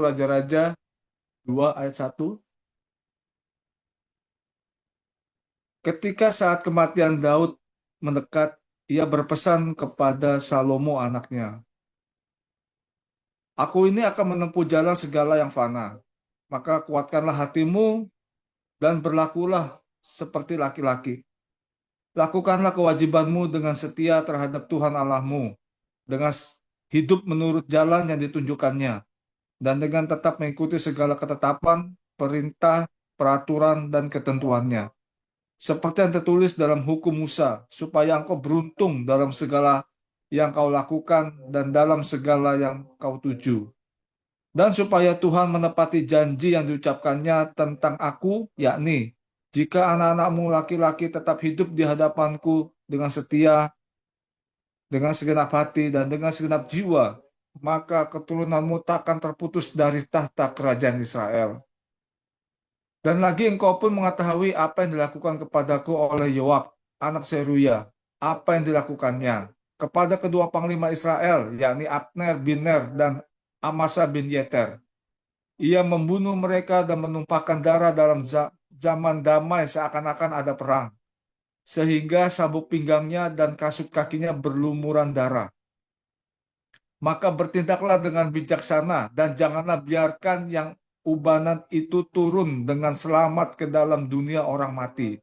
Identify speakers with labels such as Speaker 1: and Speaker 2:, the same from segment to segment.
Speaker 1: Raja-Raja 2 ayat 1. Ketika saat kematian Daud mendekat, ia berpesan kepada Salomo anaknya, "Aku ini akan menempuh jalan segala yang fana. Maka kuatkanlah hatimu dan berlakulah seperti laki-laki. Lakukanlah kewajibanmu dengan setia terhadap Tuhan Allahmu, dengan hidup menurut jalan yang ditunjukkannya, dan dengan tetap mengikuti segala ketetapan, perintah, peraturan, dan ketentuannya. Seperti yang tertulis dalam hukum Musa, supaya engkau beruntung dalam segala yang kau lakukan dan dalam segala yang kau tuju. Dan supaya Tuhan menepati janji yang diucapkannya tentang aku, yakni, jika anak-anakmu laki-laki tetap hidup di hadapanku dengan setia, dengan segenap hati, dan dengan segenap jiwa, maka keturunanmu takkan terputus dari tahta kerajaan Israel. Dan lagi engkau pun mengetahui apa yang dilakukan kepadaku oleh Yoab, anak Seruya, apa yang dilakukannya kepada kedua panglima Israel, yakni Abner bin Ner dan Amasa bin Yeter. Ia membunuh mereka dan menumpahkan darah dalam zaman damai seakan-akan ada perang, sehingga sabuk pinggangnya dan kasut kakinya berlumuran darah. Maka bertindaklah dengan bijaksana dan janganlah biarkan yang ubanan itu turun dengan selamat ke dalam dunia orang mati.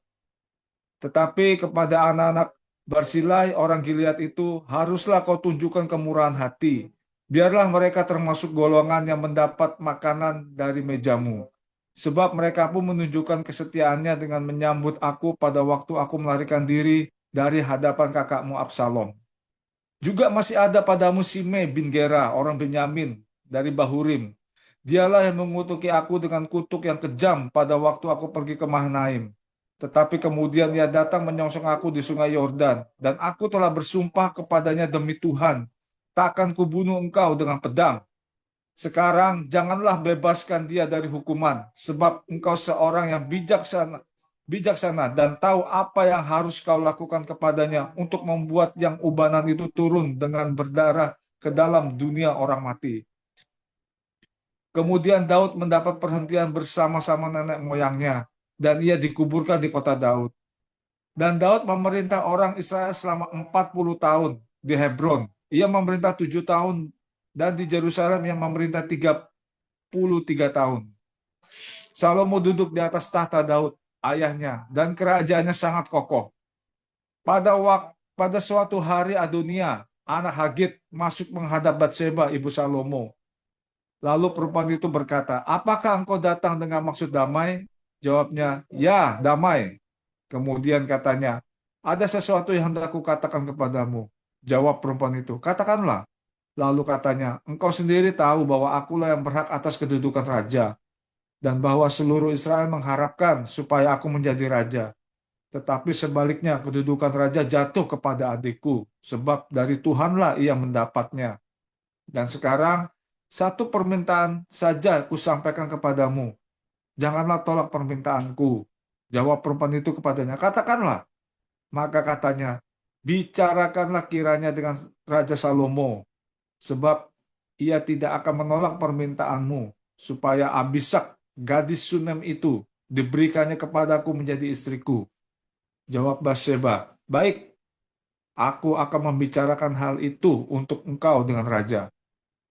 Speaker 1: Tetapi kepada anak-anak Barsilai orang Gilead itu haruslah kau tunjukkan kemurahan hati. Biarlah mereka termasuk golongan yang mendapat makanan dari mejamu. Sebab mereka pun menunjukkan kesetiaannya dengan menyambut aku pada waktu aku melarikan diri dari hadapan kakakmu Absalom. Juga masih ada padamu Simei bin Gera, orang Benyamin, dari Bahurim. Dialah yang mengutuki aku dengan kutuk yang kejam pada waktu aku pergi ke Mahanaim. Tetapi kemudian ia datang menyongsong aku di sungai Yordan, dan aku telah bersumpah kepadanya demi Tuhan, takkan kubunuh engkau dengan pedang. Sekarang janganlah bebaskan dia dari hukuman, sebab engkau seorang yang bijaksana dan tahu apa yang harus kau lakukan kepadanya untuk membuat yang ubanan itu turun dengan berdarah ke dalam dunia orang mati. Kemudian Daud mendapat perhentian bersama-sama nenek moyangnya, dan ia dikuburkan di kota Daud. Dan Daud memerintah orang Israel selama 40 tahun di Hebron. Ia memerintah 7 tahun, dan di Yerusalem yang memerintah 33 tahun. Salomo duduk di atas tahta Daud, ayahnya, dan kerajaannya sangat kokoh. Pada suatu hari Adonia, anak Hagit, masuk menghadap Batseba, ibu Salomo. Lalu perempuan itu berkata, "Apakah engkau datang dengan maksud damai?" Jawabnya, "Ya, damai." Kemudian katanya, "Ada sesuatu yang hendak aku katakan kepadamu." Jawab perempuan itu, "Katakanlah." Lalu katanya, "Engkau sendiri tahu bahwa akulah yang berhak atas kedudukan raja, dan bahwa seluruh Israel mengharapkan supaya aku menjadi raja. Tetapi sebaliknya kedudukan raja jatuh kepada adikku, sebab dari Tuhanlah ia mendapatnya. Dan sekarang satu permintaan saja kusampaikan kepadamu. Janganlah tolak permintaanku." Jawab perempuan itu kepadanya, "Katakanlah." Maka katanya, "Bicarakanlah kiranya dengan Raja Salomo, sebab ia tidak akan menolak permintaanmu, supaya Abisak, gadis Sunem itu, diberikannya kepadaku menjadi istriku." Jawab Bathsheba, "Baik, aku akan membicarakan hal itu untuk engkau dengan raja."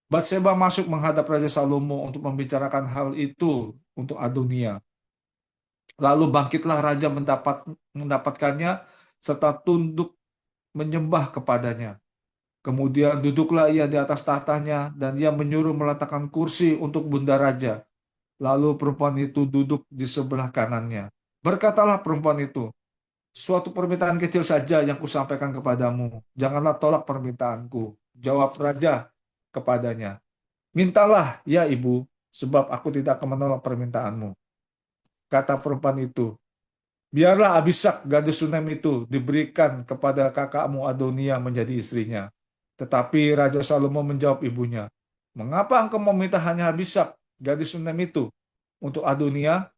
Speaker 1: Bathsheba masuk menghadap Raja Salomo untuk membicarakan hal itu untuk Adonia. Lalu bangkitlah raja mendapatkannya serta tunduk menyembah kepadanya. Kemudian duduklah ia di atas tahtanya dan ia menyuruh meletakkan kursi untuk bunda raja. Lalu perempuan itu duduk di sebelah kanannya. Berkatalah perempuan itu, "Suatu permintaan kecil saja yang kusampaikan kepadamu. Janganlah tolak permintaanku." Jawab raja kepadanya, "Mintalah, ya ibu, sebab aku tidak akan menolak permintaanmu." Kata perempuan itu, "Biarlah Abisak, gadis Sunem itu, diberikan kepada kakakmu Adonia menjadi istrinya." Tetapi Raja Salomo menjawab ibunya, "Mengapa engkau meminta hanya Abisak, gadis Sunem itu, untuk Adonia?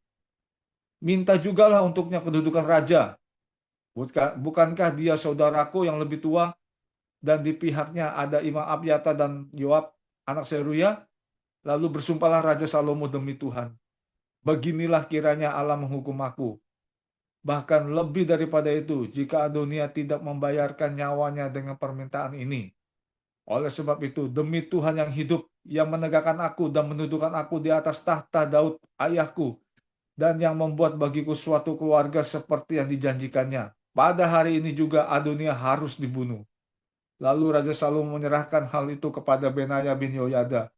Speaker 1: Minta jugalah untuknya kedudukan raja. Bukankah dia saudaraku yang lebih tua, dan di pihaknya ada Imam Abyata dan Yoab, anak Seruya?" Lalu bersumpahlah Raja Salomo demi Tuhan, beginilah kiranya Allah menghukum aku. Bahkan lebih daripada itu, jika Adonia tidak membayarkan nyawanya dengan permintaan ini. Oleh sebab itu, demi Tuhan yang hidup, yang menegakkan aku dan mendudukan aku di atas tahta Daud ayahku, dan yang membuat bagiku suatu keluarga seperti yang dijanjikannya. Pada hari ini juga Adonia harus dibunuh. Lalu Raja Salomo menyerahkan hal itu kepada Benaya bin Yoyada.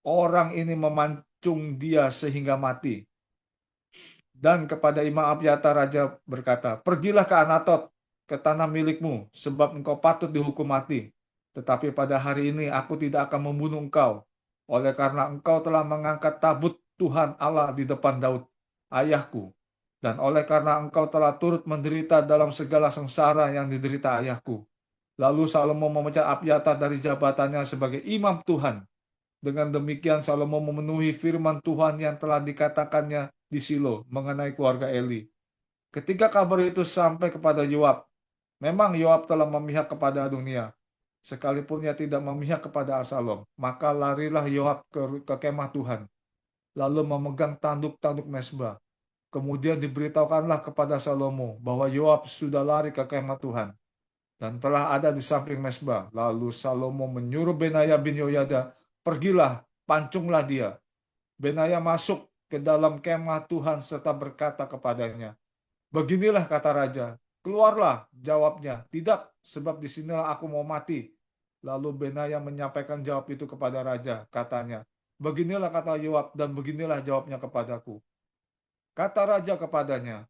Speaker 1: Orang ini memancung dia sehingga mati. Dan kepada Imam Abiatar Raja berkata, pergilah ke Anatot, ke tanah milikmu, sebab engkau patut dihukum mati. Tetapi pada hari ini aku tidak akan membunuh engkau, oleh karena engkau telah mengangkat tabut Tuhan Allah di depan Daud, ayahku. Dan oleh karena engkau telah turut menderita dalam segala sengsara yang diderita ayahku. Lalu Salomo memecat Abiatar dari jabatannya sebagai imam Tuhan. Dengan demikian Salomo memenuhi firman Tuhan yang telah dikatakannya di Silo mengenai keluarga Eli. Ketika kabar itu sampai kepada Yoab, memang Yoab telah memihak kepada Adonia, sekalipun ia tidak memihak kepada Absalom. Maka larilah Yoab ke kemah Tuhan, lalu memegang tanduk-tanduk mesbah. Kemudian diberitahukanlah kepada Salomo bahwa Yoab sudah lari ke kemah Tuhan dan telah ada di samping mesbah. Lalu Salomo menyuruh Benaya bin Yoyada, pergilah, pancunglah dia. Benaya masuk ke dalam kemah Tuhan serta berkata kepadanya, beginilah kata raja, keluarlah, jawabnya, tidak, sebab disinilah aku mau mati. Lalu Benaya menyampaikan jawab itu kepada raja, katanya, beginilah kata Yoab dan beginilah jawabnya kepadaku. Kata raja kepadanya,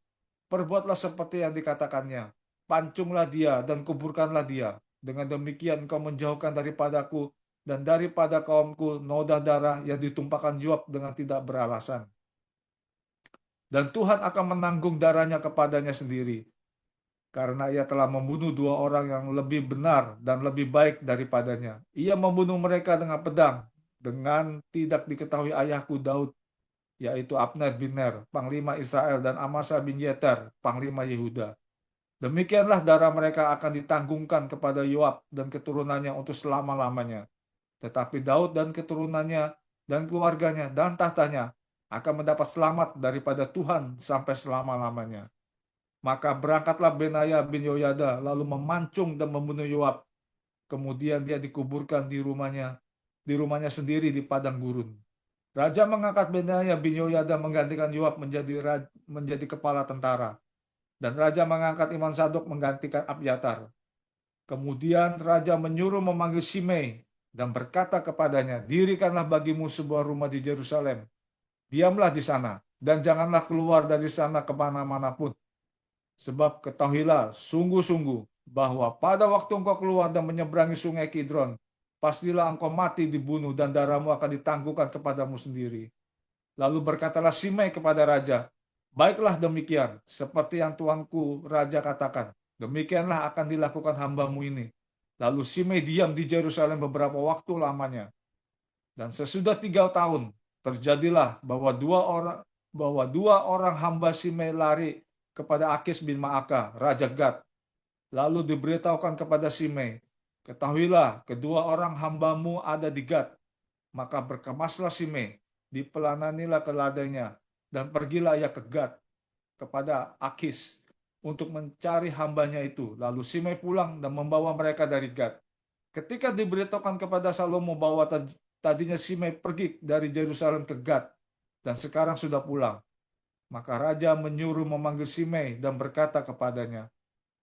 Speaker 1: perbuatlah seperti yang dikatakannya, pancunglah dia dan kuburkanlah dia. Dengan demikian kau menjauhkan daripadaku dan daripada kaumku noda darah yang ditumpahkan Yoab dengan tidak beralasan. Dan Tuhan akan menanggung darahnya kepadanya sendiri, karena ia telah membunuh dua orang yang lebih benar dan lebih baik daripadanya. Ia membunuh mereka dengan pedang, dengan tidak diketahui ayahku Daud, yaitu Abner bin Ner, panglima Israel, dan Amasa bin Yeter, panglima Yehuda. Demikianlah darah mereka akan ditanggungkan kepada Yoab dan keturunannya untuk selama-lamanya. Tetapi Daud dan keturunannya dan keluarganya dan tahtanya akan mendapat selamat daripada Tuhan sampai selama-lamanya. Maka berangkatlah Benaya bin Yoyada lalu memancung dan membunuh Yoab. Kemudian dia dikuburkan di rumahnya sendiri di padang gurun. Raja mengangkat Benaya bin Yoyada menggantikan Yoab menjadi kepala tentara. Dan raja mengangkat Imam Sadok menggantikan Abiatar. Kemudian raja menyuruh memanggil Simei dan berkata kepadanya, dirikanlah bagimu sebuah rumah di Yerusalem. Diamlah di sana dan janganlah keluar dari sana kemana-mana pun. Sebab ketahuilah sungguh-sungguh bahwa pada waktu engkau keluar dan menyeberangi sungai Kidron, pastilah engkau mati dibunuh dan darahmu akan ditanggungkan kepadamu sendiri. Lalu berkatalah Simei kepada raja, baiklah demikian, seperti yang tuanku raja katakan. Demikianlah akan dilakukan hambamu ini. Lalu Simei diam di Yerusalem beberapa waktu lamanya. Dan sesudah 3 tahun, terjadilah bahwa dua orang hamba Simei lari kepada Akis bin Maaka, Raja Gad. Lalu diberitahukan kepada Simei, ketahuilah kedua orang hambamu ada di Gad. Maka berkemaslah Simei, dipelananilah ke ladangnya, dan pergilah ia ke Gad kepada Akis untuk mencari hambanya itu. Lalu Simei pulang dan membawa mereka dari Gad. Ketika diberitahukan kepada Salomo bahwa tadinya Simei pergi dari Yerusalem ke Gad dan sekarang sudah pulang, maka raja menyuruh memanggil Simei dan berkata kepadanya,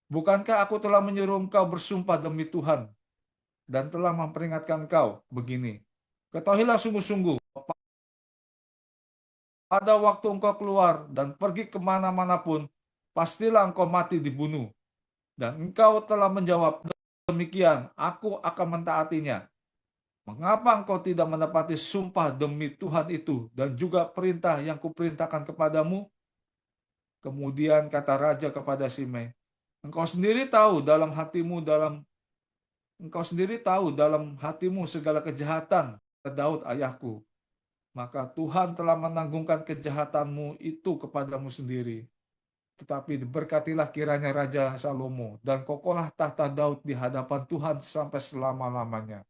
Speaker 1: bukankah aku telah menyuruh engkau bersumpah demi Tuhan dan telah memperingatkan engkau begini, ketahuilah sungguh-sungguh pada waktu engkau keluar dan pergi kemana-mana pun, pastilah engkau mati dibunuh. Dan engkau telah menjawab, demikian, aku akan mentaatinya. Mengapa engkau tidak menepati sumpah demi Tuhan itu dan juga perintah yang kuperintahkan kepadamu? Kemudian kata raja kepada Simei, engkau sendiri tahu dalam hatimu segala kejahatan ke Daud ayahku. Maka Tuhan telah menanggungkan kejahatanmu itu kepadamu sendiri. Tetapi diberkatilah kiranya Raja Salomo dan kokohlah tahta Daud di hadapan Tuhan sampai selama-lamanya.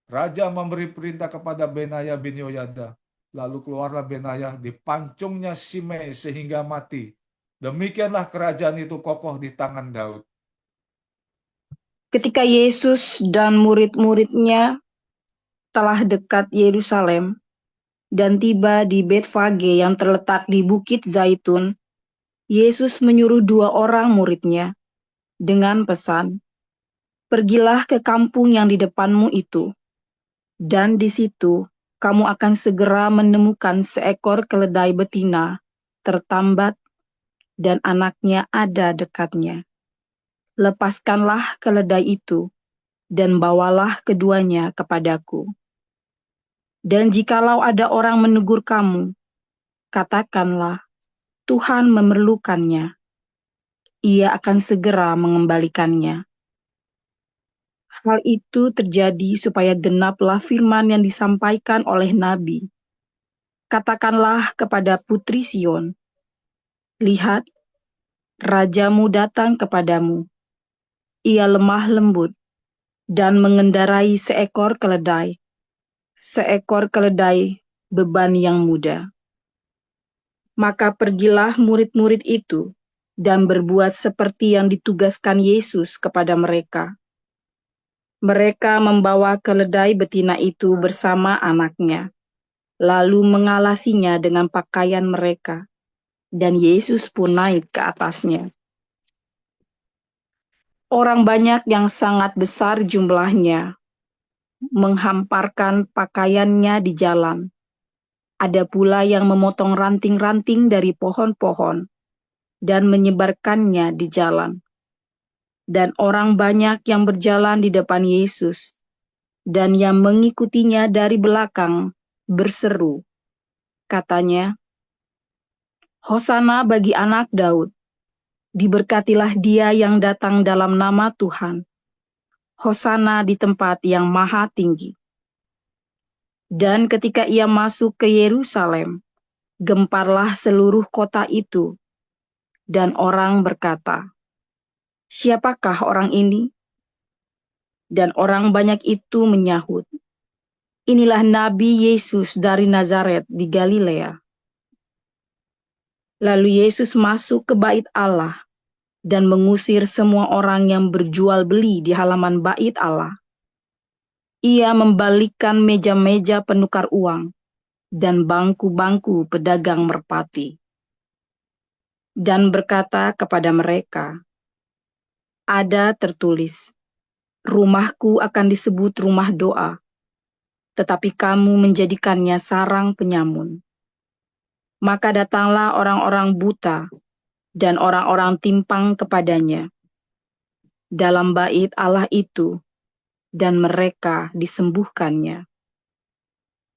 Speaker 1: Raja memberi perintah kepada Benaya bin Yoyada. Lalu keluarlah Benaya, dipancungnya Simei sehingga mati. Demikianlah kerajaan itu kokoh di tangan Daud.
Speaker 2: Ketika Yesus dan murid-muridnya telah dekat Yerusalem dan tiba di Betfage yang terletak di Bukit Zaitun, Yesus menyuruh 2 orang muridnya dengan pesan, "Pergilah ke kampung yang di depanmu itu, dan di situ kamu akan segera menemukan seekor keledai betina tertambat dan anaknya ada dekatnya. Lepaskanlah keledai itu dan bawalah keduanya kepadaku. Dan jikalau ada orang menegur kamu, katakanlah, Tuhan memerlukannya. Ia akan segera mengembalikannya." Hal itu terjadi supaya genaplah firman yang disampaikan oleh Nabi. "Katakanlah kepada Putri Sion, lihat, rajamu datang kepadamu. Ia lemah lembut dan mengendarai seekor keledai beban yang muda." Maka pergilah murid-murid itu dan berbuat seperti yang ditugaskan Yesus kepada mereka. Mereka membawa keledai betina itu bersama anaknya, lalu mengalasinya dengan pakaian mereka, dan Yesus pun naik ke atasnya. Orang banyak yang sangat besar jumlahnya menghamparkan pakaiannya di jalan. Ada pula yang memotong ranting-ranting dari pohon-pohon dan menyebarkannya di jalan. Dan orang banyak yang berjalan di depan Yesus dan yang mengikutinya dari belakang berseru, katanya, "Hosana bagi anak Daud, diberkatilah dia yang datang dalam nama Tuhan. Hosana di tempat yang maha tinggi." Dan ketika ia masuk ke Yerusalem, gemparlah seluruh kota itu, dan orang berkata, "Siapakah orang ini?" Dan orang banyak itu menyahut, "Inilah Nabi Yesus dari Nazaret di Galilea." Lalu Yesus masuk ke bait Allah dan mengusir semua orang yang berjual beli di halaman bait Allah. Ia membalikkan meja-meja penukar uang dan bangku-bangku pedagang merpati, dan berkata kepada mereka, "Ada tertulis, rumahku akan disebut rumah doa, tetapi kamu menjadikannya sarang penyamun." Maka datanglah orang-orang buta dan orang-orang timpang kepadanya dalam bait Allah itu, dan mereka disembuhkannya.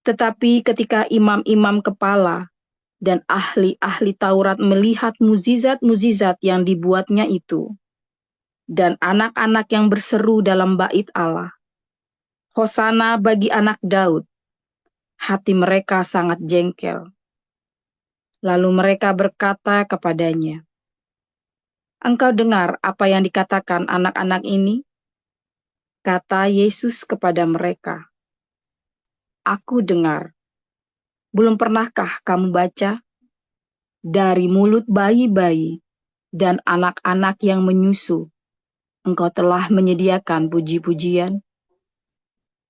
Speaker 2: Tetapi ketika imam-imam kepala dan ahli-ahli Taurat melihat mukjizat-mukjizat yang dibuatnya itu, dan anak-anak yang berseru dalam bait Allah, "Hosana bagi anak Daud," hati mereka sangat jengkel. Lalu mereka berkata kepadanya, "Engkau dengar apa yang dikatakan anak-anak ini?" Kata Yesus kepada mereka, "Aku dengar. Belum pernahkah kamu baca? Dari mulut bayi-bayi dan anak-anak yang menyusu, Engkau telah menyediakan puji-pujian."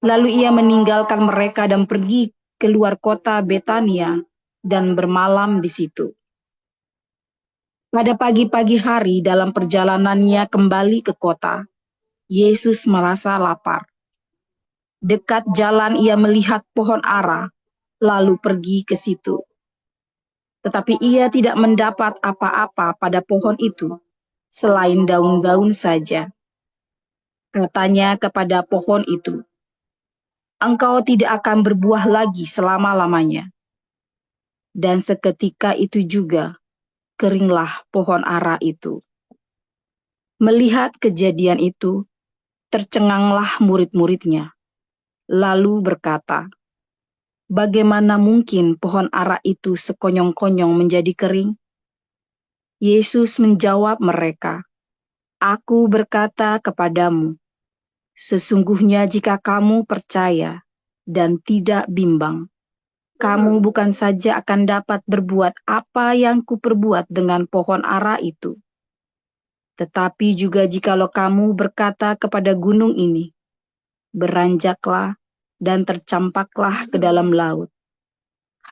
Speaker 2: Lalu ia meninggalkan mereka dan pergi keluar kota Betania dan bermalam di situ. Pada pagi-pagi hari dalam perjalanannya kembali ke kota, Yesus merasa lapar. Dekat jalan ia melihat pohon ara, lalu pergi ke situ. Tetapi ia tidak mendapat apa-apa pada pohon itu, selain daun-daun saja. Katanya kepada pohon itu, "Engkau tidak akan berbuah lagi selama-lamanya." Dan seketika itu juga, keringlah pohon ara itu. Melihat kejadian itu, tercenganglah murid-muridnya, lalu berkata, "Bagaimana mungkin pohon ara itu sekonyong-konyong menjadi kering?" Yesus menjawab mereka, "Aku berkata kepadamu, Sesungguhnya jika kamu percaya dan tidak bimbang, kamu bukan saja akan dapat berbuat apa yang kuperbuat dengan pohon ara itu, tetapi juga jikalau kamu berkata kepada gunung ini, beranjaklah dan tercampaklah ke dalam laut,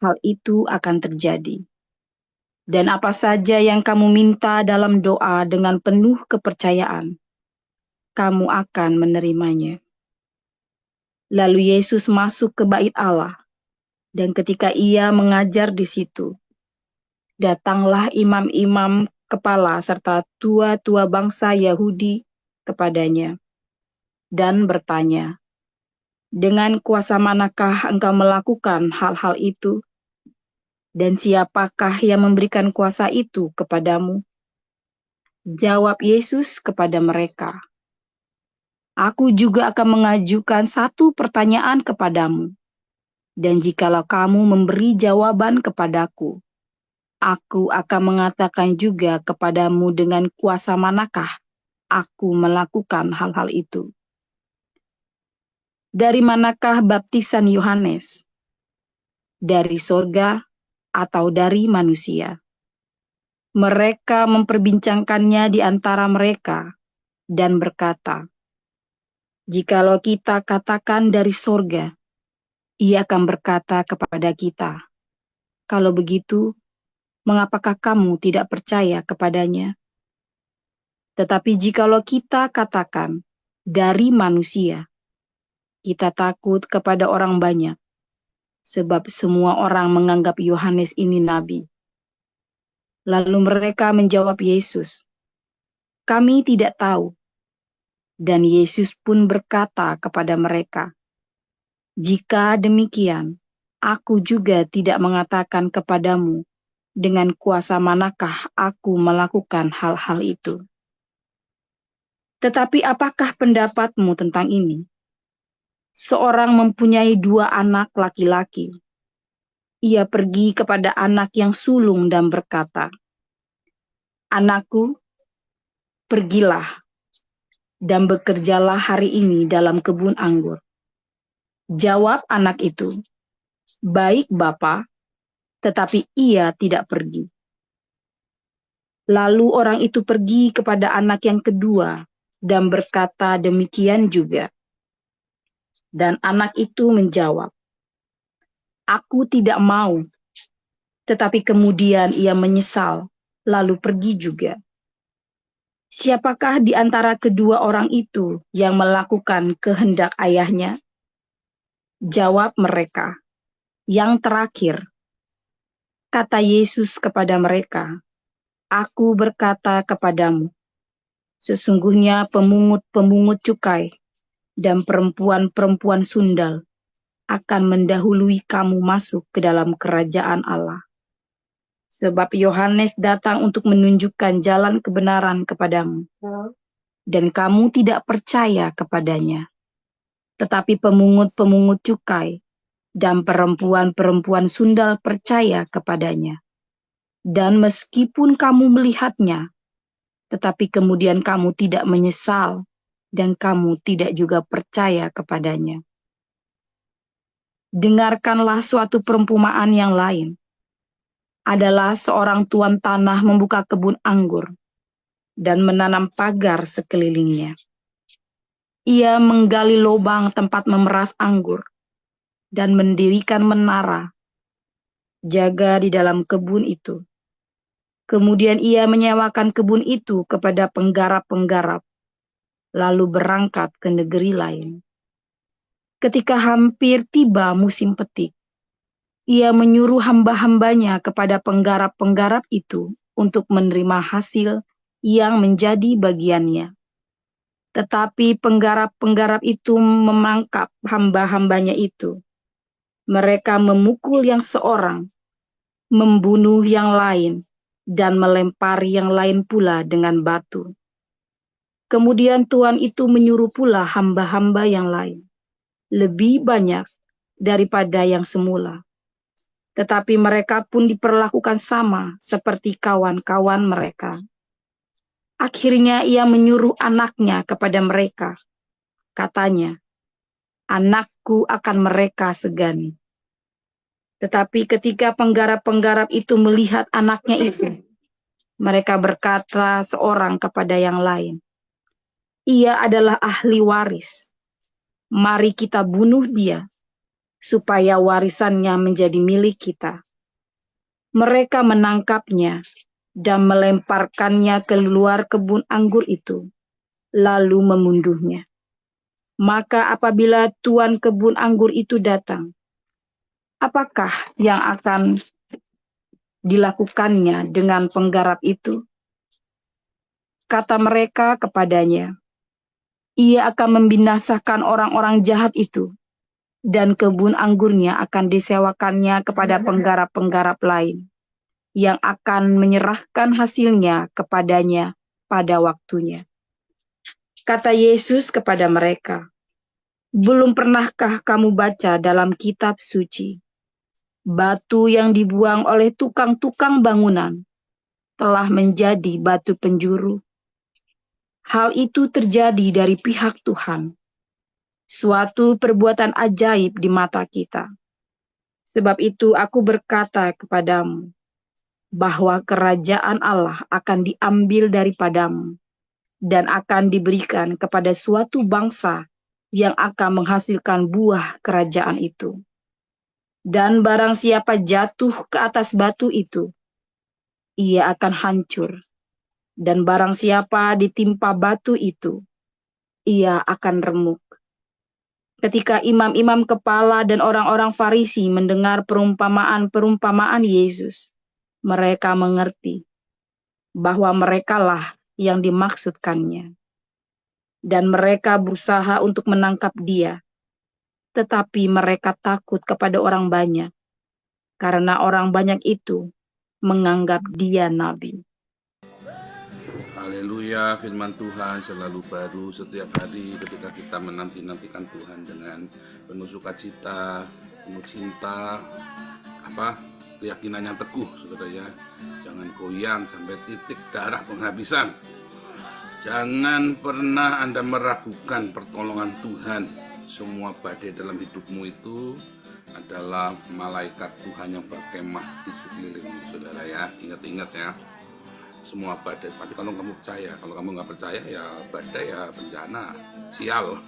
Speaker 2: hal itu akan terjadi. Dan apa saja yang kamu minta dalam doa dengan penuh kepercayaan, kamu akan menerimanya. Lalu Yesus masuk ke bait Allah, dan ketika ia mengajar di situ, datanglah imam-imam kepala serta tua-tua bangsa Yahudi kepadanya, dan bertanya, dengan kuasa manakah engkau melakukan hal-hal itu? Dan siapakah yang memberikan kuasa itu kepadamu? Jawab Yesus kepada mereka, aku juga akan mengajukan satu pertanyaan kepadamu, dan jikalau kamu memberi jawaban kepadaku, aku akan mengatakan juga kepadamu dengan kuasa manakah aku melakukan hal-hal itu. Dari manakah baptisan Yohanes? Dari sorga atau dari manusia? Mereka memperbincangkannya di antara mereka dan berkata, jikalau kita katakan dari sorga, ia akan berkata kepada kita, kalau begitu, mengapakah kamu tidak percaya kepadanya? Tetapi jikalau kita katakan dari manusia, kita takut kepada orang banyak, sebab semua orang menganggap Yohanes ini nabi. Lalu mereka menjawab Yesus, kami tidak tahu. Dan Yesus pun berkata kepada mereka, jika demikian, aku juga tidak mengatakan kepadamu dengan kuasa manakah aku melakukan hal-hal itu. Tetapi apakah pendapatmu tentang ini? Seorang mempunyai 2 anak laki-laki. Ia pergi kepada anak yang sulung dan berkata, anakku, pergilah dan bekerjalah hari ini dalam kebun anggur. Jawab anak itu, baik Bapa, tetapi ia tidak pergi. Lalu orang itu pergi kepada anak yang kedua dan berkata demikian juga. Dan anak itu menjawab, aku tidak mau. Tetapi kemudian ia menyesal, lalu pergi juga. Siapakah di antara kedua orang itu yang melakukan kehendak ayahnya? Jawab mereka, yang terakhir. Kata Yesus kepada mereka, aku berkata kepadamu, sesungguhnya pemungut-pemungut cukai dan perempuan-perempuan sundal akan mendahului kamu masuk ke dalam kerajaan Allah. Sebab Yohanes datang untuk menunjukkan jalan kebenaran kepadamu, dan kamu tidak percaya kepadanya. Tetapi pemungut-pemungut cukai dan perempuan-perempuan sundal percaya kepadanya. Dan meskipun kamu melihatnya, tetapi kemudian kamu tidak menyesal, dan kamu tidak juga percaya kepadanya. Dengarkanlah suatu perumpamaan yang lain. Adalah seorang tuan tanah membuka kebun anggur dan menanam pagar sekelilingnya. Ia menggali lubang tempat memeras anggur dan mendirikan menara jaga di dalam kebun itu. Kemudian ia menyewakan kebun itu kepada penggarap-penggarap, lalu berangkat ke negeri lain. Ketika hampir tiba musim petik, ia menyuruh hamba-hambanya kepada penggarap-penggarap itu untuk menerima hasil yang menjadi bagiannya. Tetapi penggarap-penggarap itu memangkap hamba-hambanya itu. Mereka memukul yang seorang, membunuh yang lain, dan melempari yang lain pula dengan batu. Kemudian Tuhan itu menyuruh pula hamba-hamba yang lain, lebih banyak daripada yang semula. Tetapi mereka pun diperlakukan sama seperti kawan-kawan mereka. Akhirnya ia menyuruh anaknya kepada mereka, Katanya, anakku akan mereka segani. Tetapi ketika penggarap-penggarap itu melihat anaknya itu, mereka berkata seorang kepada yang lain, ia adalah ahli waris. Mari kita bunuh dia, supaya warisannya menjadi milik kita. Mereka menangkapnya dan melemparkannya keluar kebun anggur itu, lalu memunduhnya. Maka apabila tuan kebun anggur itu datang, apakah yang akan dilakukannya dengan penggarap itu? Kata mereka kepadanya, ia akan membinasakan orang-orang jahat itu, dan kebun anggurnya akan disewakannya kepada penggarap-penggarap lain, yang akan menyerahkan hasilnya kepadanya pada waktunya. Kata Yesus kepada mereka, belum pernahkah kamu baca dalam kitab suci, batu yang dibuang oleh tukang-tukang bangunan telah menjadi batu penjuru? Hal itu terjadi dari pihak Tuhan, suatu perbuatan ajaib di mata kita. Sebab itu aku berkata kepadamu, bahwa kerajaan Allah akan diambil daripadamu, dan akan diberikan kepada suatu bangsa yang akan menghasilkan buah kerajaan itu. Dan barang siapa jatuh ke atas batu itu, ia akan hancur. Dan barang siapa ditimpa batu itu, ia akan remuk. Ketika imam-imam kepala dan orang-orang Farisi mendengar perumpamaan-perumpamaan Yesus, mereka mengerti bahwa merekalah yang dimaksudkannya. Dan mereka berusaha untuk menangkap dia, tetapi mereka takut kepada orang banyak, karena orang banyak itu menganggap dia nabi.
Speaker 3: Haleluya, firman Tuhan selalu baru setiap hari ketika kita menanti-nantikan Tuhan dengan penuh sukacita, penuh cinta, keyakinan yang teguh, saudara ya. Jangan goyang sampai titik darah penghabisan. Jangan pernah Anda meragukan pertolongan Tuhan. Semua badai dalam hidupmu itu adalah malaikat Tuhan yang berkemah di sekelilingmu, saudara ya. Ingat-ingat ya. Semua badai, tapi kalau kamu percaya, kalau kamu nggak percaya ya badai ya bencana, sial.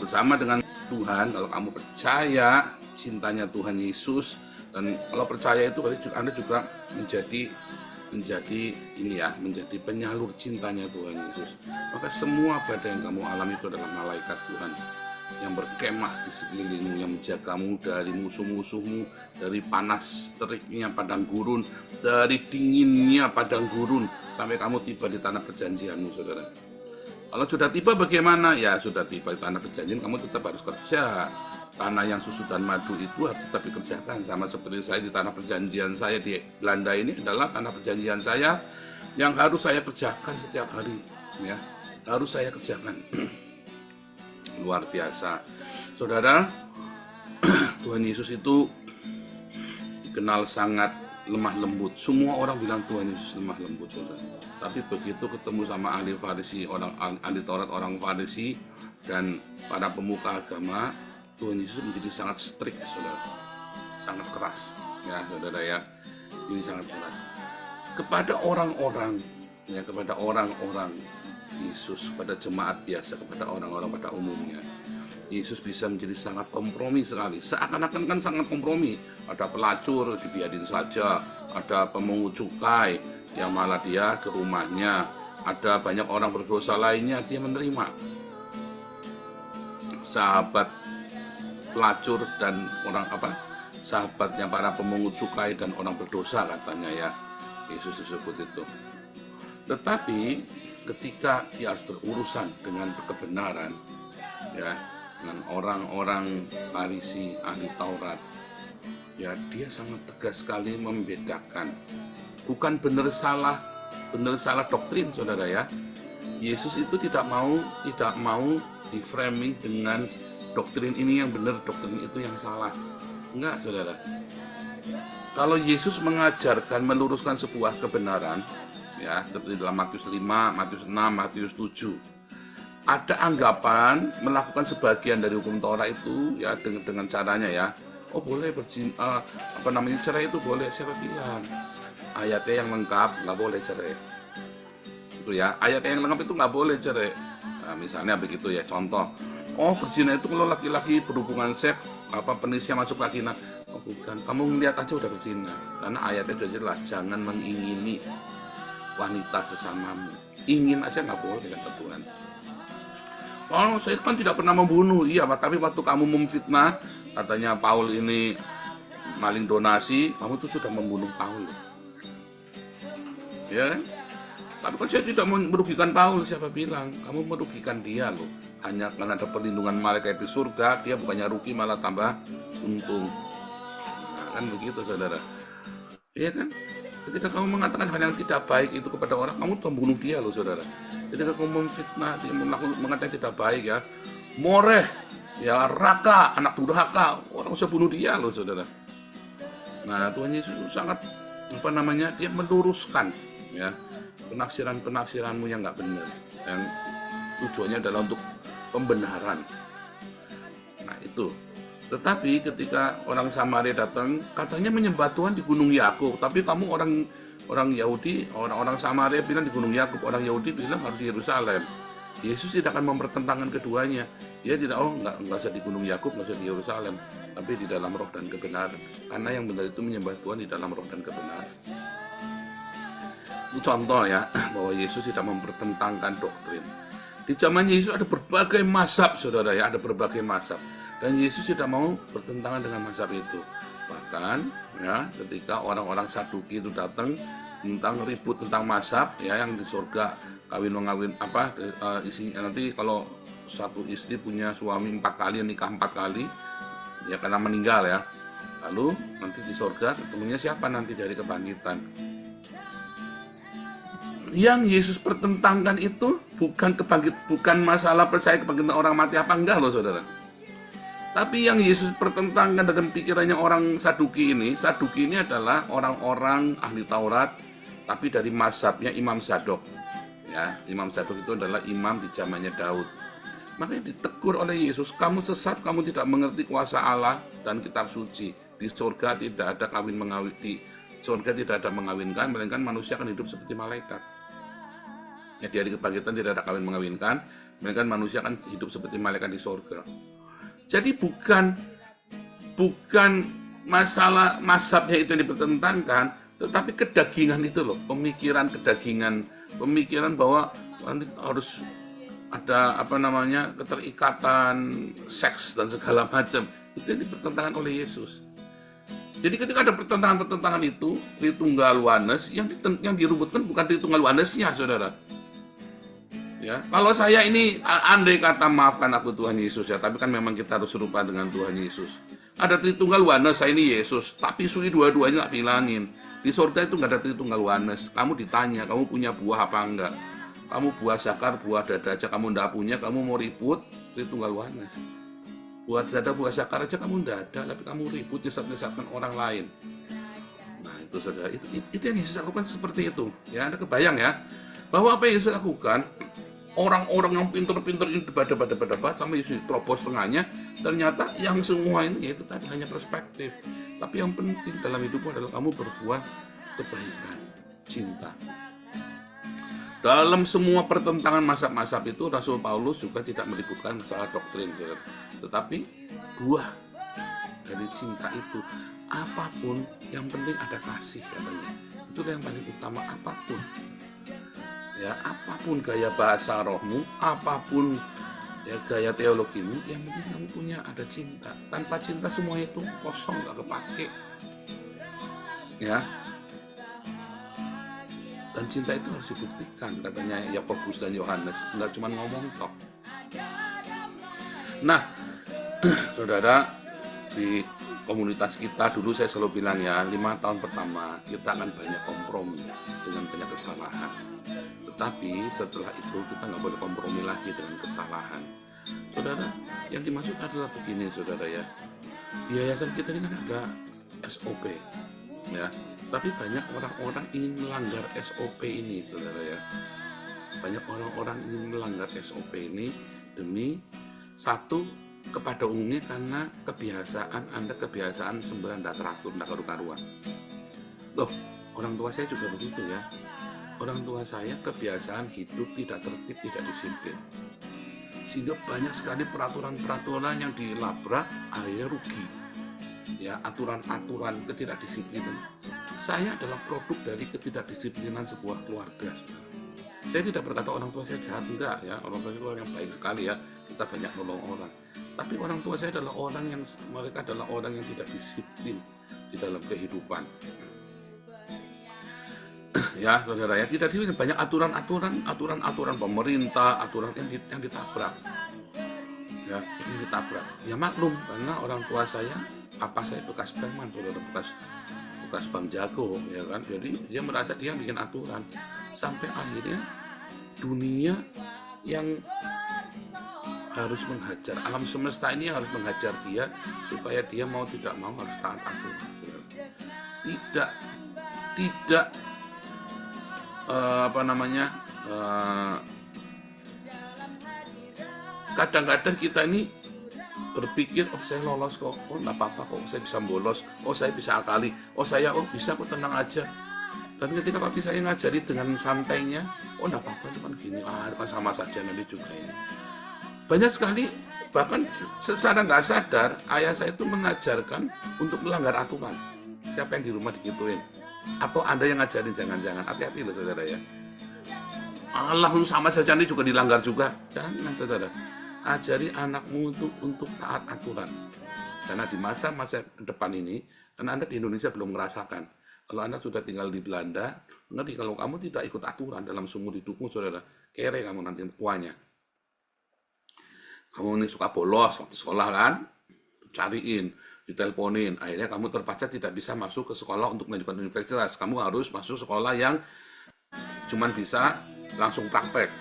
Speaker 3: bersama dengan Tuhan, kalau kamu percaya cintanya Tuhan Yesus, dan kalau percaya itu berarti Anda juga menjadi ini ya, menjadi penyalur cintanya Tuhan Yesus. Maka semua badai yang kamu alami itu adalah malaikat Tuhan yang berkemah di sekelilingmu, yang menjagamu dari musuh-musuhmu, dari panas teriknya padang gurun, dari dinginnya padang gurun, sampai kamu tiba di tanah perjanjianmu, saudara. Kalau sudah tiba bagaimana? Ya sudah tiba di tanah perjanjian, kamu tetap harus kerja. Tanah yang susu dan madu itu harus tetap dikerjakan. Sama seperti saya di tanah perjanjian saya di Belanda ini adalah tanah perjanjian saya yang harus saya kerjakan setiap hari, ya, harus saya kerjakan. Luar biasa, saudara. Tuhan Yesus itu dikenal sangat lemah lembut. Semua orang bilang Tuhan Yesus lemah lembut, saudara. Tapi begitu ketemu sama ahli Farisi, ahli Taurat, orang Farisi dan para pemuka agama, Tuhan Yesus menjadi sangat strict, saudara, sangat keras, ya saudara ya. Ini sangat keras kepada orang-orang, ya, kepada orang-orang Yesus, pada jemaat biasa, kepada orang-orang pada umumnya. Yesus bisa menjadi sangat kompromi sekali, seakan-akan kan sangat kompromi. Ada pelacur dibiarin saja, ada pemungut cukai yang malah dia ke rumahnya, ada banyak orang berdosa lainnya dia menerima. Sahabat pelacur dan sahabatnya para pemungut cukai dan orang berdosa, katanya ya, Yesus disebut itu. Tetapi ketika dia harus berurusan dengan kebenaran, ya, dengan orang-orang Farisi, ahli Taurat, ya, dia sangat tegas sekali membedakan bukan benar salah doktrin, saudara ya. Yesus itu tidak mau di framing dengan doktrin ini yang benar, doktrin itu yang salah. Enggak, saudara. Kalau Yesus mengajarkan, meluruskan sebuah kebenaran, ya, seperti dalam Matius 5, Matius 6, Matius 7, ada anggapan melakukan sebagian dari hukum Taurat itu, ya, dengan caranya, ya, oh boleh cerai itu boleh. Siapa bilang? Ayatnya yang lengkap nggak boleh cerai. Itu ya, ayatnya yang lengkap itu nggak boleh cerai. Nah, misalnya begitu ya, contoh. Oh, berzina itu kalau laki-laki berhubungan seks, penisnya masuk vagina. Oh, bukan. Kamu ngeliat aja udah berzina. Karena ayatnya sudah jelas, jangan mengingini wanita sesamamu. Ingin aja nggak boleh, kata Tuhan. Oh, saya kan tidak pernah membunuh. Iya, tapi waktu kamu memfitnah, katanya Paul ini maling donasi, kamu tuh sudah membunuh Paul. Ya kan? Tapi kan saya tidak merugikan Paul. Siapa bilang? Kamu merugikan dia loh. Hanya karena ada perlindungan malaikat di surga, dia bukannya rugi malah tambah untung. Nah, kan begitu, saudara. Iya kan? Ketika kamu mengatakan hal yang tidak baik itu kepada orang, kamu membunuh dia loh, saudara. Ketika kamu memfitnah, mengatakan tidak baik, ya, moreh, ya, raka, anak durhaka, orang bisa bunuh dia loh, saudara. Nah, Tuhan Yesus sangat dia meluruskan, ya, penafsiranmu yang nggak benar, yang tujuannya adalah untuk pembenaran. Nah, itu. Tetapi ketika orang Samaria datang, katanya menyembah Tuhan di Gunung Yakub, tapi kamu orang Yahudi, orang Samaria bilang di Gunung Yakub, orang Yahudi bilang harus di Yerusalem. Yesus tidak akan mempertentangkan keduanya. Dia tidak, nggak usah di Gunung Yakub, nggak usah di Yerusalem, tapi di dalam roh dan kebenaran. Karena yang benar itu menyembah Tuhan di dalam roh dan kebenaran. Itu contoh, ya, bahwa Yesus tidak mempertentangkan doktrin. Di zaman Yesus ada berbagai mazhab, saudara, ya, ada berbagai mazhab. Dan Yesus tidak mau bertentangan dengan mazhab itu. Bahkan, ya, ketika orang-orang Saduki itu datang tentang ribut tentang mazhab, ya, yang di surga kawin isinya nanti kalau satu istri punya suami 4 kali, nikah 4 kali, ya, karena meninggal, ya. Lalu nanti di surga ketemunya siapa nanti dari kebangkitan. Yang Yesus pertentangkan itu bukan masalah percaya kebangkitan orang mati apa enggak loh, saudara. Tapi yang Yesus pertentangkan dalam pikirannya orang Saduki ini adalah orang-orang ahli Taurat, tapi dari mazhabnya Imam Zadok. Ya, Imam Zadok itu adalah imam di zamannya Daud. Makanya ditegur oleh Yesus, kamu sesat, kamu tidak mengerti kuasa Allah dan kitab suci. Di surga tidak ada surga tidak ada mengawinkan, melainkan manusia akan hidup seperti malaikat. Ya, di hari kebangkitan tidak ada kawin mengawinkan, Mereka manusia kan hidup seperti malaikat di sorga. Jadi bukan masalah mazhabnya itu yang dipertentangkan, tetapi kedagingan itu loh, pemikiran kedagingan, pemikiran bahwa nanti harus ada keterikatan seks dan segala macam, itu yang dipertentangkan oleh Yesus. Jadi ketika ada pertentangan-pertentangan itu, Tritunggal Oneness, yang dirubutkan bukan Tritunggal Oneness-nya, saudara. Ya, kalau saya ini andai kata maafkan aku Tuhan Yesus ya, tapi kan memang kita harus serupa dengan Tuhan Yesus. Ada Tritunggal Oneness, saya ini Yesus, tapi sui dua-duanya nggak bilangin. Di surga itu nggak ada Tritunggal Oneness. Kamu ditanya, kamu punya buah apa enggak? Kamu buah zakar, buah dada aja kamu enggak punya, kamu mau ribut, Tritunggal Oneness. Buah dada, buah zakar aja kamu enggak ada, tapi kamu ribut nyesat-nyesatkan orang lain. Nah itu saudara, itu yang Yesus lakukan seperti itu. Ya, Anda kebayang ya, bahwa apa yang Yesus lakukan, orang-orang yang pintar-pintar ini debat sama Yesus terobos tengahnya, ternyata yang semua ini itu tadi hanya perspektif. Tapi yang penting dalam hidupmu adalah kamu berbuat kebaikan, cinta. Dalam semua pertentangan mazhab-mazhab itu, Rasul Paulus juga tidak meributkan masalah doktrin, tetapi buah dari cinta itu, apapun yang penting ada kasih katanya. Itu yang paling utama, apapun. Ya, apapun gaya bahasa rohmu, apapun ya gaya teologimu, yang penting kamu punya ada cinta. Tanpa cinta semua itu kosong, gak kepake. Ya. Dan cinta itu harus dibuktikan, katanya Yakobus dan Yohanes, nggak cuma ngomong tok. Nah, saudara, di komunitas kita dulu saya selalu bilang ya, 5 tahun pertama kita akan banyak kompromi dengan banyak kesalahan. Tetapi setelah itu kita nggak boleh kompromi lagi dengan kesalahan. Saudara, yang dimaksud adalah begini, saudara ya. Di yayasan kita ini ada SOP, ya. Tapi banyak orang-orang ingin melanggar SOP ini, saudara ya. Banyak orang-orang ingin melanggar SOP ini demi satu, kepada umumnya karena kebiasaan sembahyang tidak teratur, tidak karu-karuan. Loh, orang tua saya juga begitu ya. Orang tua saya kebiasaan hidup tidak tertib, tidak disiplin. Sehingga banyak sekali peraturan-peraturan yang dilabrak, akhirnya rugi. Ya, aturan-aturan ketidakdisiplinan. Saya adalah produk dari ketidakdisiplinan sebuah keluarga. Saya tidak berkata orang tua saya jahat, enggak ya. Orang tua saya yang baik sekali ya. Kita banyak nolong orang. Tapi orang tua saya adalah mereka adalah orang yang tidak disiplin di dalam kehidupan. Ya, saudara ya, tidak disiplin, banyak aturan pemerintah, aturan yang ditabrak. Ya, yang ditabrak. Ya maklum, karena orang tua saya, apa saya bekas preman, bekas Bang Jago, ya kan. Jadi dia merasa dia bikin aturan sampai akhirnya dunia yang harus menghajar, alam semesta ini harus menghajar dia supaya dia mau tidak mau harus taat aturan. Tidak kadang-kadang kita ini berpikir, oh saya lolos kok, oh nggak apa-apa kok, saya bisa bolos, oh saya bisa akali, saya bisa kok, tenang aja. Dan ketika papi saya ngajari dengan santainya, oh nggak apa-apa, itu kan gini, itu kan sama saja nanti juga ini. Banyak sekali, bahkan secara nggak sadar, ayah saya itu mengajarkan untuk melanggar aturan. Siapa yang di rumah digituin? Atau Anda yang ngajarin, jangan-jangan, hati-hati loh saudara ya. Allah sama saja ini juga dilanggar juga, jangan saudara. Ajari anakmu untuk taat aturan. Karena di masa-masa depan ini, karena Anda di Indonesia belum merasakan. Kalau Anda sudah tinggal di Belanda, ngerti kalau kamu tidak ikut aturan dalam seumur hidupmu, saudara, kere kamu nanti tuanya. Kamu ini suka bolos waktu sekolah kan, cariin, diteleponin, akhirnya kamu terpaksa tidak bisa masuk ke sekolah untuk melanjutkan universitas. Kamu harus masuk sekolah yang cuman bisa langsung praktek.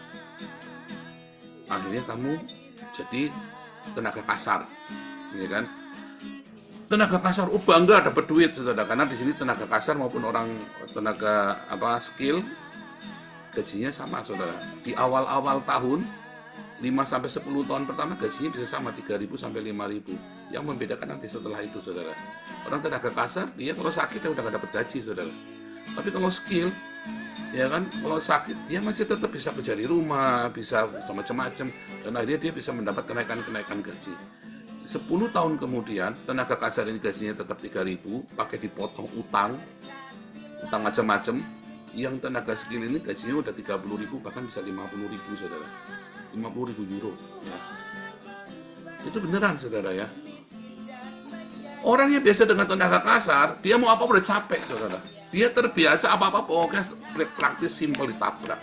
Speaker 3: Akhirnya kamu jadi tenaga kasar, ya kan? Tenaga kasar, bangga dapat duit, saudara. Karena di sini tenaga kasar maupun orang tenaga skill, gajinya sama, saudara. Di awal-awal tahun, 5-10 tahun pertama gajinya bisa sama 3.000 sampai 5.000. Yang membedakan nanti setelah itu, saudara. Orang tenaga kasar, dia kalau sakit dia udah gak dapat gaji, saudara. Tapi kalau skill, ya kan, kalau sakit dia masih tetap bisa kerja di rumah, bisa macam-macam, dan akhirnya dia bisa mendapat kenaikan gaji. 10 tahun kemudian tenaga kasar ini gajinya tetap 3.000, pakai dipotong utang macam-macam. Yang tenaga skill ini gajinya udah 30.000, bahkan bisa 50.000, saudara, 50.000 euro ya. Itu beneran, saudara ya. Orang yang biasa dengan tenaga kasar, dia mau apa udah capek, saudara. Dia terbiasa apa-apa pokoknya praktis, simpel, ditabrak.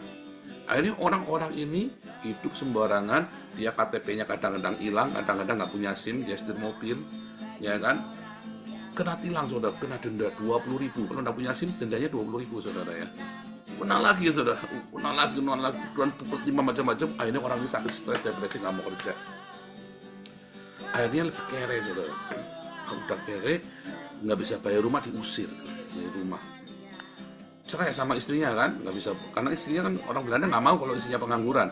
Speaker 3: Akhirnya orang-orang ini hidup sembarangan, dia KTP-nya kadang-kadang hilang, kadang-kadang nggak punya SIM, dia setir mobil, ya kan? Kena tilang, saudara, kena denda 20.000. Kalau nggak punya SIM, dendanya 20.000, saudara ya. Kena lagi, saudara, kena lagi, dan 5 macam-macam. Akhirnya orang ini sakit stres, depresi, nggak mau kerja. Akhirnya lebih kere, saudara. Kalau udah kere, nggak bisa bayar rumah, diusir dari rumah. Cerai sama istrinya kan, nggak bisa, karena istrinya kan orang Belanda nggak mau kalau istrinya pengangguran,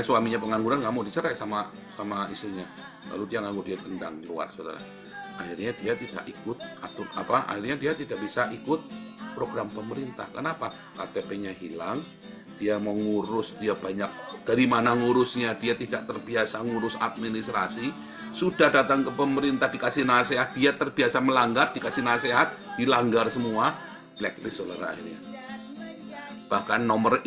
Speaker 3: suaminya pengangguran nggak mau, dicerai sama istrinya, lalu dia nganggur, dia tendang keluar, saudara. Akhirnya dia tidak ikut akhirnya dia tidak bisa ikut program pemerintah. Kenapa? KTP-nya hilang, dia mau ngurus, dia banyak, dari mana ngurusnya, dia tidak terbiasa ngurus administrasi. Sudah datang ke pemerintah dikasih nasihat, dia terbiasa melanggar, dikasih nasihat, dilanggar semua, blacklist, saudara. Akhirnya bahkan nomor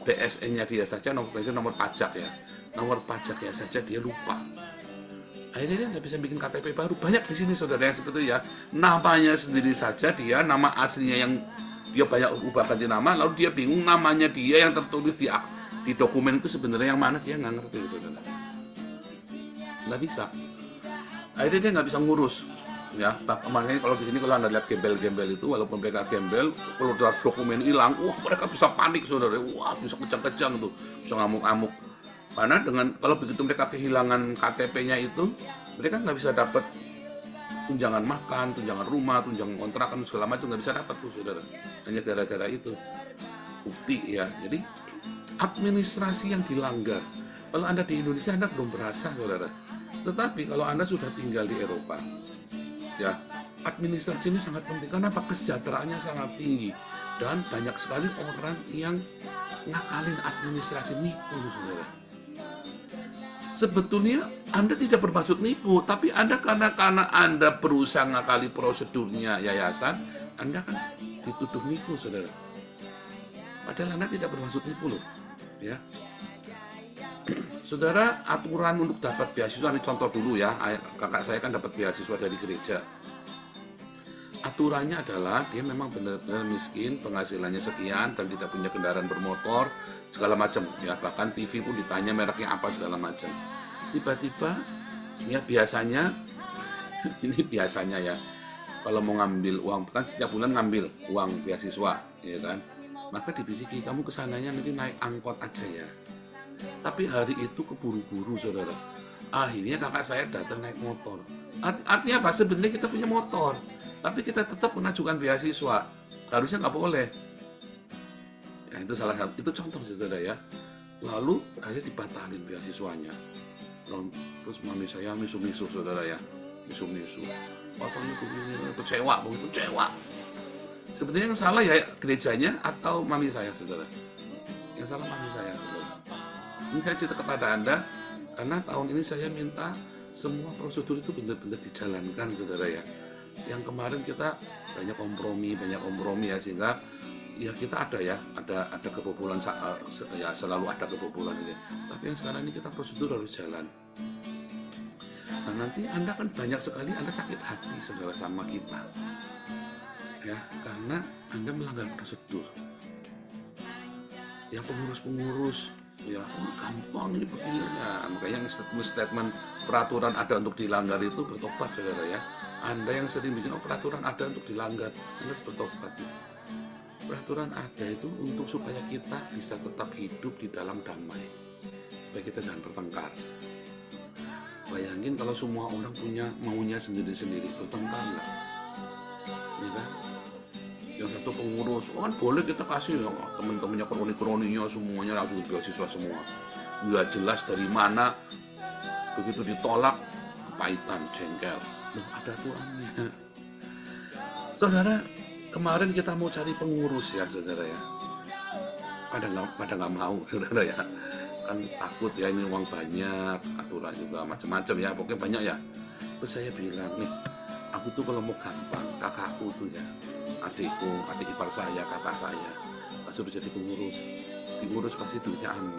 Speaker 3: BSN-nya dia saja, nomor pajaknya saja dia lupa. Akhirnya dia nggak bisa bikin KTP baru. Banyak di sini, saudara, yang seperti itu ya. Namanya sendiri saja, dia nama aslinya yang dia banyak ubah ganti nama, lalu dia bingung namanya dia yang tertulis di dokumen itu sebenarnya yang mana, dia nggak ngerti, saudara. Nggak bisa. Akhirnya dia nggak bisa ngurus. Ya, makanya kalau di sini kalau Anda lihat gembel-gembel itu, walaupun mereka gembel, kalau dokumen hilang, wah mereka bisa panik, saudara, wah bisa kejang-kejang tuh, bisa ngamuk-ngamuk. Karena kalau begitu mereka kehilangan KTP-nya itu, mereka nggak bisa dapat tunjangan makan, tunjangan rumah, tunjangan kontrakan, segala macam nggak bisa dapat tuh, saudara. Hanya gara-gara itu. Bukti ya. Jadi administrasi yang dilanggar. Kalau Anda di Indonesia, Anda belum berasa, saudara. Tetapi kalau Anda sudah tinggal di Eropa, ya, administrasi ini sangat penting. Karena kesejahteraannya sangat tinggi dan banyak sekali orang yang ngakalin administrasi, nipu, saudara. Sebetulnya Anda tidak bermaksud nipu, tapi Anda karena Anda berusaha ngakali prosedurnya yayasan, Anda kan dituduh nipu, saudara. Padahal Anda tidak bermaksud nipu loh, ya. Saudara, aturan untuk dapat beasiswa, ini contoh dulu ya, kakak saya kan dapat beasiswa dari gereja. Aturannya adalah dia memang benar-benar miskin, penghasilannya sekian dan tidak punya kendaraan bermotor, segala macam ya, bahkan TV pun ditanya mereknya apa, segala macam. Tiba-tiba ya biasanya ini biasanya ya, kalau mau ngambil uang, kan setiap bulan ngambil uang beasiswa, ya kan, maka dibisiki, kamu kesananya nanti naik angkot aja ya. Tapi hari itu keburu-buru, saudara. Akhirnya kakak saya datang naik motor. Artinya apa? Sebenarnya kita punya motor, tapi kita tetap mengajukan beasiswa. Harusnya nggak boleh. Ya, itu salah satu, itu contoh, saudara ya. Lalu akhirnya dibatalin beasiswanya. Terus mami saya misu-misu, saudara ya, misu-misu. Waktunya kecewa, begitu kecewa. Sebenarnya yang salah ya gerejanya atau mami saya, saudara. Yang salah mami saya, saudara. Ini saya cerita kepada Anda karena tahun ini saya minta semua prosedur itu benar-benar dijalankan, saudara ya. Yang kemarin kita banyak kompromi ya, sehingga ya kita ada kebobolan, ya selalu ada kebobolan ya. Tapi yang sekarang ini kita prosedur harus jalan. Nah nanti Anda kan banyak sekali Anda sakit hati, saudara, sama kita ya, karena Anda melanggar prosedur. Ya pengurus ya, gampang ini begini ya. Makanya statement peraturan ada untuk dilanggar itu bertobat, saudara ya. Anda yang sering bikin peraturan ada untuk dilanggar, Anda bertobat. Peraturan ada itu untuk supaya kita bisa tetap hidup di dalam damai, supaya kita jangan bertengkar. Bayangin kalau semua orang punya maunya sendiri-sendiri, bertengkar nggak? Ya kan? Yang satu pengurus, kan boleh kita kasih ya, teman-temannya kroni-kroninya semuanya langsung beasiswa semua. Nggak jelas dari mana, begitu ditolak, kepahitan, jengkel. Loh, ada aturannya. Saudara, Kemarin kita mau cari pengurus ya saudara ya, pada nggak mau saudara ya, kan takut ya, ini uang banyak, aturan juga macam-macam ya, pokoknya banyak ya. Terus saya bilang nih, aku tuh kalau mau gampang, kakakku tuh ya, adikku, adik ipar saya, kakak saya, suruh jadi pengurus, diurus pasti duitnya aman.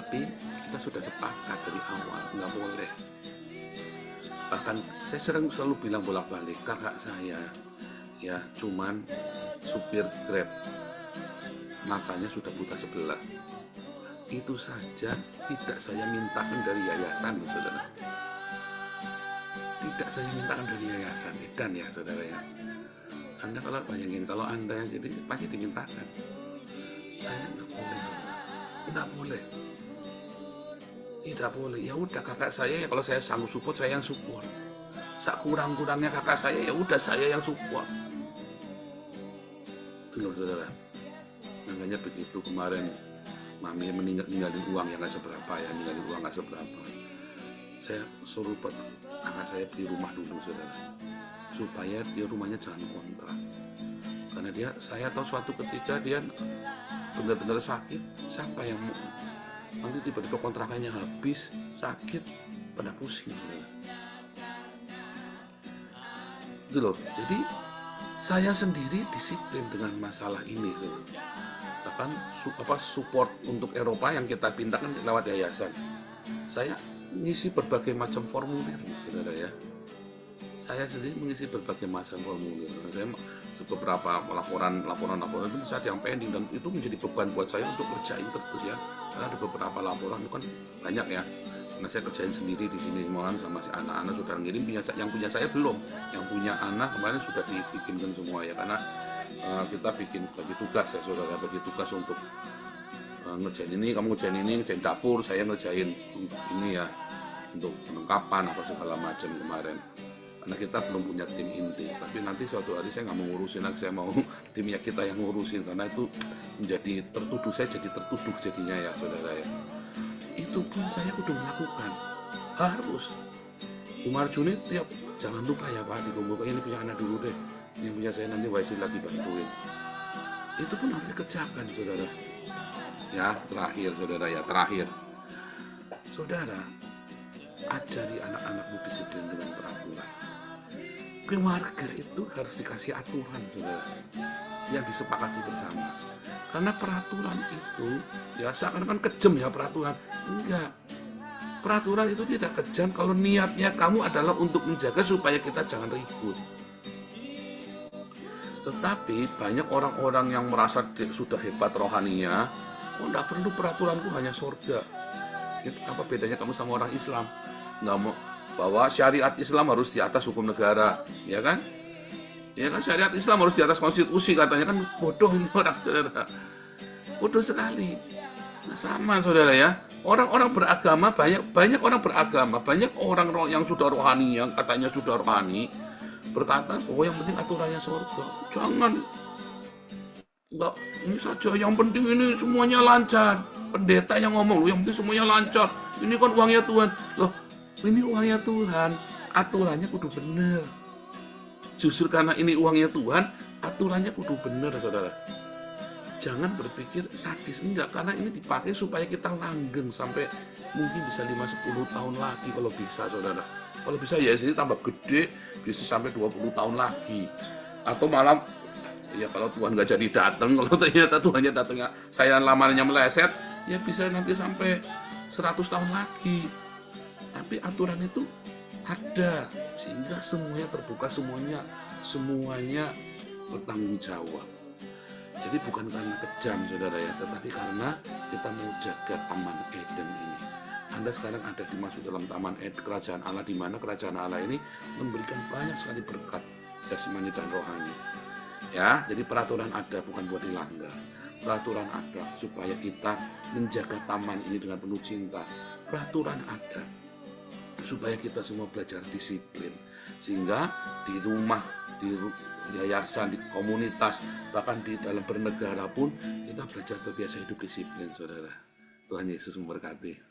Speaker 3: Tapi kita sudah sepakat dari awal, nggak boleh. Bahkan saya selalu bilang bolak-balik, kakak saya ya cuman supir Grab, matanya sudah buta sebelah. Itu saja tidak saya mintakan dari yayasan, saudara. Tidak saya mintakan dari yayasan, dan ya saudara ya. Anda kalau bayangin, kalau Anda yang jadi pasti dimintakan. Saya nggak boleh, saudara. Nggak boleh. Tidak boleh. Ya udah, kakak saya ya, kalau saya sanggup support, saya yang support. Sakurang-kurangnya kakak saya, ya udah saya yang support. Itu loh saudara. Makanya begitu kemarin mami ninggalin uang yang nggak seberapa ya, ninggalin uang nggak seberapa. Saya suruh buat anak saya beli rumah dulu saudara, supaya dia rumahnya jangan kontrak. Karena saya tahu suatu ketika dia benar-benar sakit, siapa yang mau? Nanti tiba-tiba kontrakannya habis, sakit, pada pusing. Itu loh. Jadi saya sendiri disiplin dengan masalah ini. Bahkan support untuk Eropa yang kita pintakan lewat yayasan. Saya mengisi berbagai macam formulir, saudara ya. Saya sendiri mengisi berbagai macam formulir. Saya beberapa laporan itu saat yang pending, dan itu menjadi beban buat saya untuk kerjain terus ya. Karena ada beberapa laporan itu kan banyak ya. Karena saya kerjain sendiri di sini semua sama si anak-anak sudah ngirim, yang punya saya belum. Yang punya anak kemarin sudah dibikinkan semua ya, karena kita bikin bagi tugas ya saudara, bagi tugas untuk ngerjain ini, kamu ngerjain dapur, saya ngerjain untuk ini ya, untuk penangkapan apa segala macam kemarin. Karena kita belum punya tim inti, tapi nanti suatu hari saya nggak mau ngurusin lagi, saya mau timnya kita yang ngurusin, karena itu menjadi tertuduh, saya jadi tertuduh jadinya ya saudara ya. Itu pun saya kudu melakukan, harus. Umar Juni tiap, jangan lupa ya Pak, dikumpulkan ini punya anak dulu deh, yang punya saya nanti wajib lagi bantuin. Itu pun harus dikerjakan saudara. Ya terakhir saudara ya, saudara, ajari anak-anakmu disiplin dengan peraturan. Keluarga itu harus dikasih aturan saudara, yang disepakati bersama. Karena peraturan itu ya seakan-akan kejam ya peraturan. Enggak, peraturan itu tidak kejam kalau niatnya kamu adalah untuk menjaga supaya kita jangan ribut. Tetapi banyak orang-orang yang merasa sudah hebat rohaninya, enggak perlu peraturanku, hanya surga. Apa bedanya kamu sama orang Islam? Nggak mau bahwa syariat Islam harus di atas hukum negara, ya kan? Ya kan, syariat Islam harus di atas konstitusi, katanya kan. Bodoh ini orang saudara, bodoh sekali. Nah, sama saudara ya, orang-orang beragama, banyak orang beragama, banyak orang yang sudah rohani, yang katanya sudah rohani, berkata bahwa yang penting aturannya surga. Jangan, enggak, ini saja yang penting, ini semuanya lancar. Pendeta yang ngomong, yang penting semuanya lancar, ini kan uangnya Tuhan. Loh, ini uangnya Tuhan, aturannya kudu bener. Justru karena ini uangnya Tuhan, aturannya kudu bener saudara. Jangan berpikir sadis, enggak, karena ini dipakai supaya kita langgeng sampai mungkin bisa 5-10 tahun lagi kalau bisa saudara. Kalau bisa ya sini tambah gede, bisa sampai 20 tahun lagi. Atau malam ya kalau Tuhan nggak jadi datang, kalau ternyata Tuhannya datangnya saya lamarnya meleset, ya bisa nanti sampai 100 tahun lagi. Tapi aturan itu ada, sehingga semuanya terbuka, semuanya bertanggung jawab. Jadi bukan karena kejam saudara ya, tetapi karena kita mau jaga Taman Eden ini. Anda sekarang ada dimasuk dalam Taman Eden, kerajaan Allah, di mana kerajaan Allah ini memberikan banyak sekali berkat jasmani dan rohani. Ya, jadi peraturan ada bukan buat dilanggar. Peraturan ada supaya kita menjaga taman ini dengan penuh cinta. Peraturan ada supaya kita semua belajar disiplin, sehingga di rumah, di yayasan, di komunitas, bahkan di dalam bernegara pun kita belajar terbiasa hidup disiplin saudara. Tuhan Yesus memberkati.